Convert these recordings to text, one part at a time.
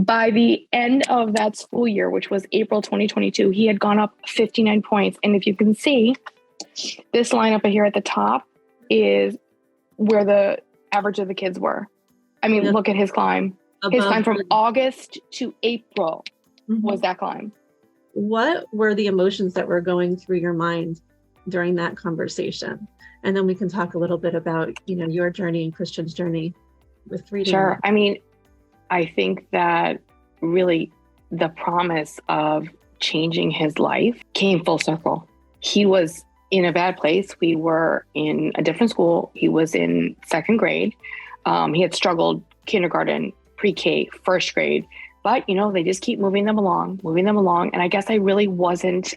By the end of that school year, which was April 2022, he had gone up 59 points. And if you can see, this line up here at the top is where the average of the kids were. I mean, look at his climb. His climb from August to April was that climb. What were the emotions that were going through your mind during that conversation? And then we can talk a little bit about, your journey and Christian's journey with reading. Sure. I mean, I think that really the promise of changing his life came full circle. He was in a bad place. We were in a different school. He was in second grade. He had struggled kindergarten, pre-K, first grade, but they just keep moving them along. And I guess I really wasn't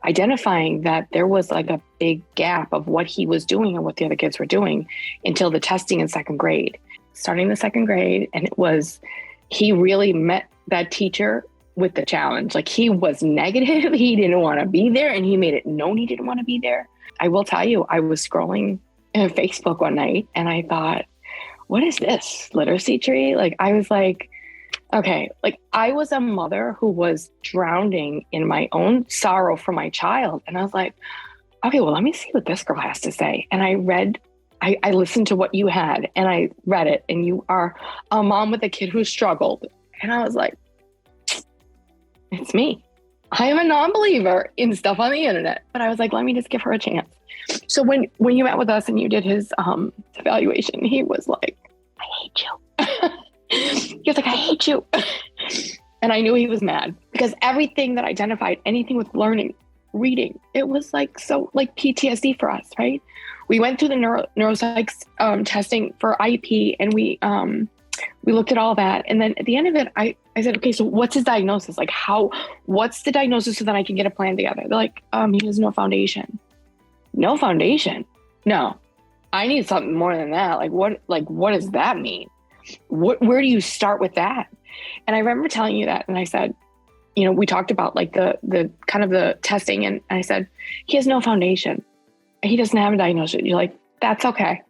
identifying that there was like a big gap of what he was doing and what the other kids were doing until the testing in second grade. Starting the second grade, and he really met that teacher with the challenge. Like, he was negative. He didn't want to be there, and he made it known he didn't want to be there. I will tell you, I was scrolling on Facebook one night and I thought, what is this literacy tree? Like, I was like, okay, like I was a mother who was drowning in my own sorrow for my child. And I was like, okay, well, let me see what this girl has to say. And I listened to what you had and I read it, and you are a mom with a kid who struggled. And I was like, it's me. I am a non-believer in stuff on the internet, but I was like, let me just give her a chance. So when you met with us and you did his evaluation, he was like, I hate you. He was like, I hate you. And I knew he was mad because everything that identified anything with learning, reading, it was like, so like PTSD for us, right? We went through the neuropsych testing for IEP, and we looked at all that. And then at the end of it, I said, okay, so what's his diagnosis? Like what's the diagnosis so that I can get a plan together? They're like, he has no foundation. No foundation? No, I need something more than that. What does that mean? Where do you start with that? And I remember telling you that. And I said, we talked about like the kind of the testing. And I said, he has no foundation. He doesn't have a diagnosis. You're like, that's okay.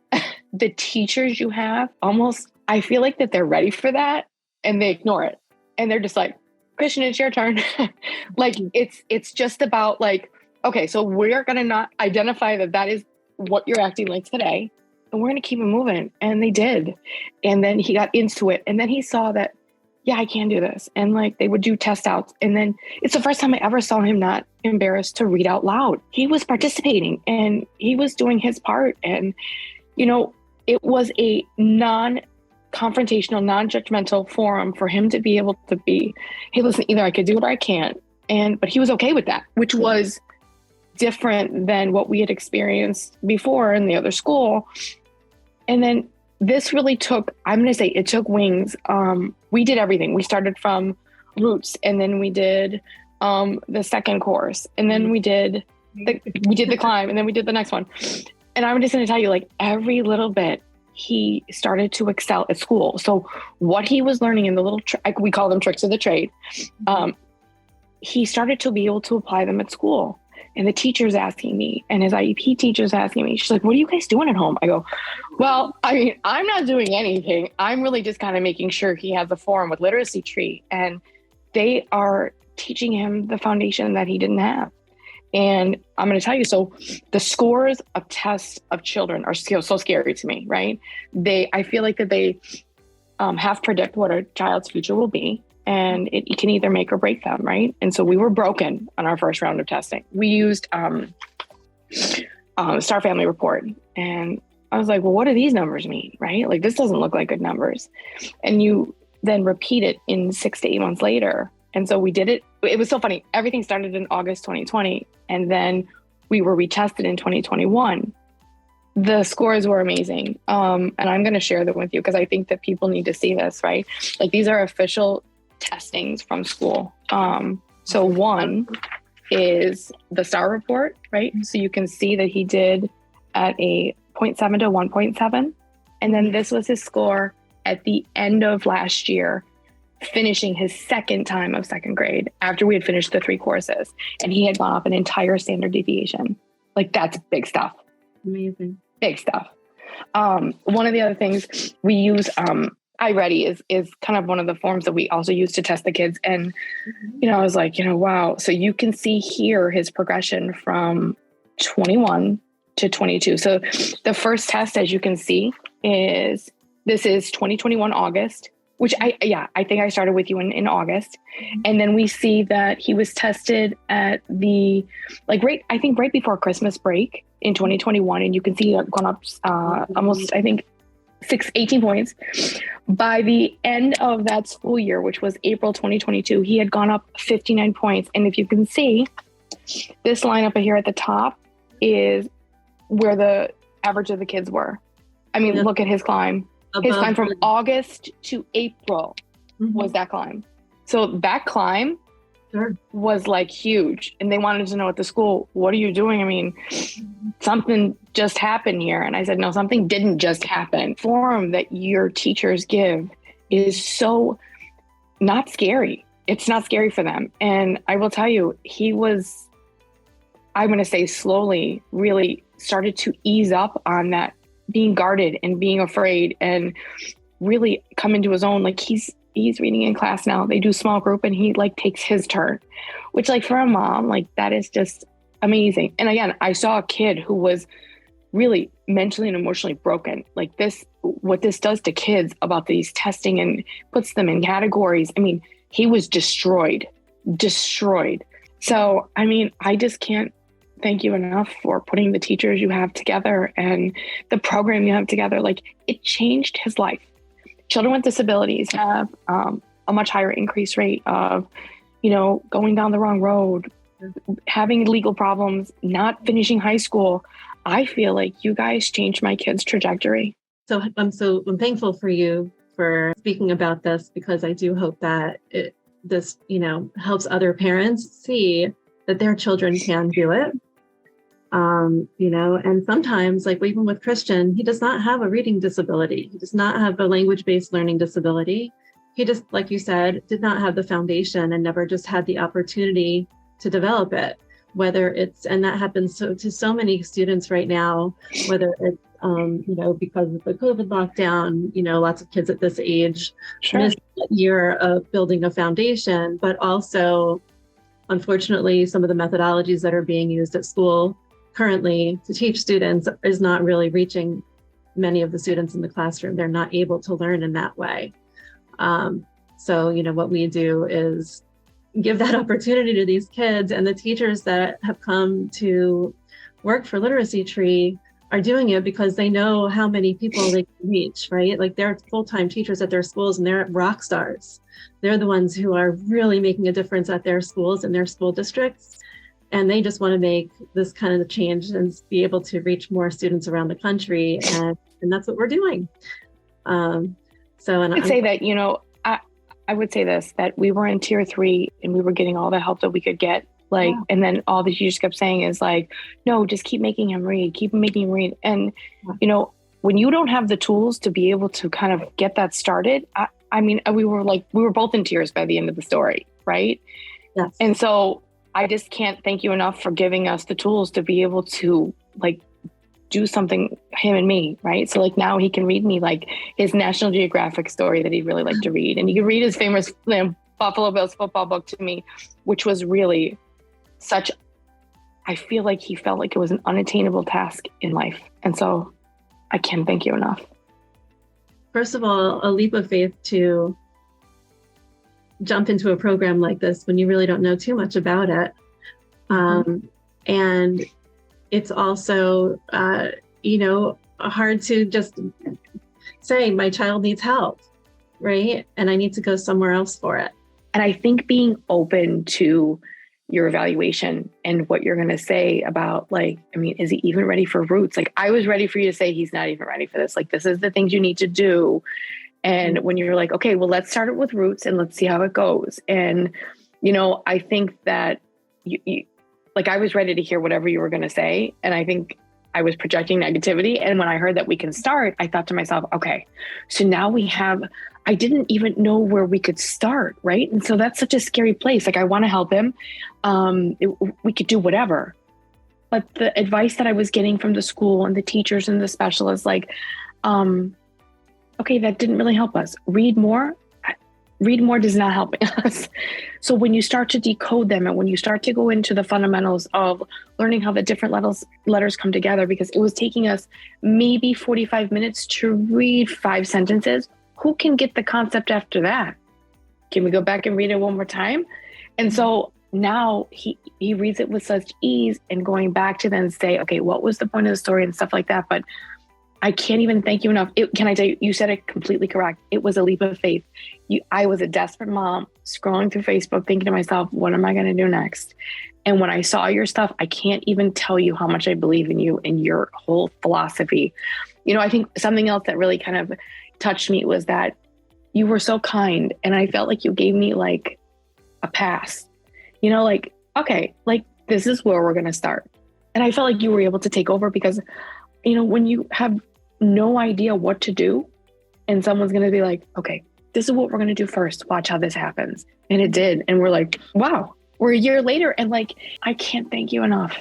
The teachers you have I feel like that they're ready for that and they ignore it. And they're just like, Christian, it's your turn. Like, it's just about like, okay, so we're going to not identify that is what you're acting like today. And we're going to keep it moving. And they did. And then he got into it. And then he saw that, yeah, I can do this. And like, they would do test outs. And then it's the first time I ever saw him not embarrassed to read out loud. He was participating and he was doing his part. And, it was a non-confrontational, non-judgmental forum for him to be able to be, hey, listen, either I could do it or I can't. But he was okay with that, which was different than what we had experienced before in the other school. And then this really took, I'm going to say it took wings. We did everything. We started from roots, and then we did the second course, and then we did the climb, and then we did the next one. And I'm just going to tell you, like, every little bit, he started to excel at school. So what he was learning in the little, we call them tricks of the trade, he started to be able to apply them at school. And the teacher's asking me, and his IEP teacher's asking me, she's like, what are you guys doing at home? I go, well, I mean, I'm not doing anything. I'm really just kind of making sure he has a forum with Literacy Tree. And they are teaching him the foundation that he didn't have. And I'm going to tell you, so the scores of tests of children are so scary to me, right? I feel like that they half predict what a child's future will be. And it can either make or break them, right? And so we were broken on our first round of testing. We used Star Family Report. And I was like, well, what do these numbers mean, right? Like, this doesn't look like good numbers. And you then repeat it in 6 to 8 months later. And so we did it. It was so funny. Everything started in August 2020. And then we were retested in 2021. The scores were amazing. And I'm going to share them with you because I think that people need to see this, right? Like, these are official testings from school. So one is the STAR report, right? So you can see that he did at a 0.7 to 1.7. And then this was his score at the end of last year, finishing his second time of second grade after we had finished the 3 courses. And he had gone up an entire standard deviation. Like, that's big stuff. Amazing. Big stuff. One of the other things we use, iReady is kind of one of the forms that we also use to test the kids. And, I was like, wow. So you can see here his progression from 21 to 22. So the first test, as you can see, this is 2021 August, which I think I started with you in August. And then we see that he was tested at right before Christmas break in 2021. And you can see he had gone up almost, I think, 18 points. By the end of that school year, which was April 2022, he had gone up 59 points. And if you can see, this line up here at the top is where the average of the kids were. I mean, look at his climb. His climb from August to April was that climb. So that climb was like huge. And they wanted to know at the school, what are you doing? I mean, something just happened here. And I said, no, something didn't just happen. Form that your teachers give is so not scary. It's not scary for them. And I will tell you, he was, I'm going to say slowly, really started to ease up on that being guarded and being afraid and really come into his own. Like he's reading in class now. They do small group and he like takes his turn, which like for a mom, like that is just amazing. And again, I saw a kid who was really mentally and emotionally broken. Like what this does to kids about these testing and puts them in categories. I mean, he was destroyed. So, I mean, I just can't thank you enough for putting the teachers you have together and the program you have together. Like it changed his life. Children with disabilities have a much higher increase rate of, going down the wrong road, having legal problems, not finishing high school. I feel like you guys changed my kid's trajectory. So I'm thankful for you for speaking about this, because I do hope that this helps other parents see that their children can do it. And sometimes, like even with Christian, he does not have a reading disability. He does not have a language-based learning disability. He just, like you said, did not have the foundation and never just had the opportunity to develop it. And that happens to so many students right now, whether it's, because of the COVID lockdown, lots of kids at this age miss a year of building a foundation, but also, unfortunately, some of the methodologies that are being used at school currently to teach students is not really reaching many of the students in the classroom. They're not able to learn in that way. So, what we do is give that opportunity to these kids, and the teachers that have come to work for Literacy Tree are doing it because they know how many people they can reach, right? Like they're full-time teachers at their schools and they're rock stars. They're the ones who are really making a difference at their schools and their school districts. And they just want to make this kind of change and be able to reach more students around the country. And that's what we're doing. I would say this, that we were in tier 3 and we were getting all the help that we could get. And then all that you just kept saying is like, no, just keep making him read. And, when you don't have the tools to be able to kind of get that started, we were both in tears by the end of the story. Right. Yes. And so I just can't thank you enough for giving us the tools to be able to do something, him and me, right? So now he can read me his National Geographic story that he'd really like to read. And he could read his famous Buffalo Bills football book to me, which was really I feel like he felt like it was an unattainable task in life. And so I can't thank you enough. First of all, a leap of faith to jump into a program like this when you really don't know too much about it. And it's also, hard to just say my child needs help, right? And I need to go somewhere else for it. And I think being open to your evaluation and what you're going to say about is he even ready for roots? I was ready for you to say he's not even ready for this. this is the things you need to do. And when you're like, okay, well, let's start it with roots and let's see how it goes. And, I think that you I was ready to hear whatever you were going to say. And I think I was projecting negativity. And when I heard that we can start, I thought to myself, okay, so now I didn't even know where we could start. Right. And so that's such a scary place. I want to help him. We could do whatever. But the advice that I was getting from the school and the teachers and the specialists, okay, that didn't really help us. Read more. Read more does not help us. So when you start to decode them and when you start to go into the fundamentals of learning how the different letters come together, because it was taking us maybe 45 minutes to read 5 sentences, who can get the concept after that? Can we go back and read it one more time? And so now he reads it with such ease, and going back to then say, okay, what was the point of the story and stuff like that? But I can't even thank you enough. Can I tell you, you said it completely correct. It was a leap of faith. I was a desperate mom scrolling through Facebook thinking to myself, what am I going to do next? And when I saw your stuff, I can't even tell you how much I believe in you and your whole philosophy. I think something else that really kind of touched me was that you were so kind, and I felt like you gave me like a pass, like, okay, like this is where we're going to start. And I felt like you were able to take over because, when you have no idea what to do and someone's going to be like, okay, this is what we're going to do first. Watch how this happens. And it did. And we're like, wow, we're a year later. And like, I can't thank you enough.